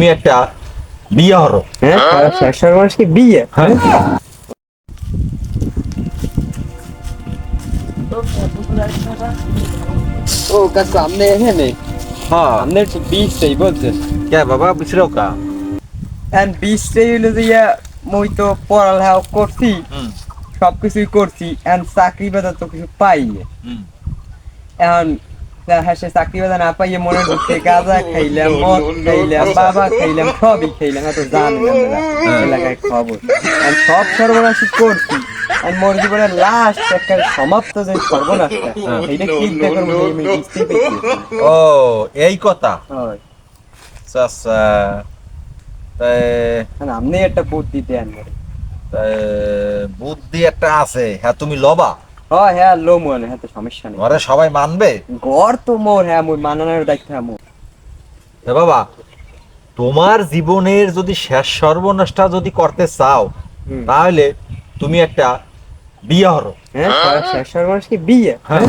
তুমি একটা বিয়ে হলো। হ্যাঁ, শেষের মাস কি বিয়ে? হ্যাঁ ও কাকু আপনি এখানে হ্যাঁ আপনি একটু বীজটাই বলছেন। কে বাবা বুঝলো কা? এখন বীজটাই হলো যে মুই তো পড়ালেখা করছি, হুম সবকিছুই করছি, এখন চাকরি বাজার তো কিছু পাই না। হুম এখন হ্যাঁ, সে চাকরি বাজার না পাইয়ে মনে ঢুকছে গাঁজা খাইলাম, মদ খাইলাম, বাবা খাইলাম, সবই খাইলাম। এত জানেন আমরা এলাকায় খবর। এখন সব সর্বনাশী করছি, আর মোর জীবনের লাস্ট একটা সমাপ্ত যে সর্বনাশটা, এইটা চিন্তা করবো যে আমি বুঝতেই পেরেছি। ও এই কথা। হয়, আচ্ছা আচ্ছা। তাই এখন আপনি একটা বুদ্ধি দেন মোরে। তাই বুদ্ধি একটা আছে, হ্যাঁ তুমি লবা। হয় হ্যাঁ, লো মনে হ্যাঁ, তো সমস্যা নেই। ঘরে সবাই মানবে। ঘর তো মোর, হ্যাঁ মুই মানানোর দায়িত্ব হ্যাঁ মোর। হে বাবা, তোমার জীবনের যদি শেষ সর্বনাশটা যদি করতে চাও হুম। তাহলে তুমি একটা বিয়ে হলো। হ্যাঁ, শেষ সর্বনাশ কি বিয়ে? হ্যাঁ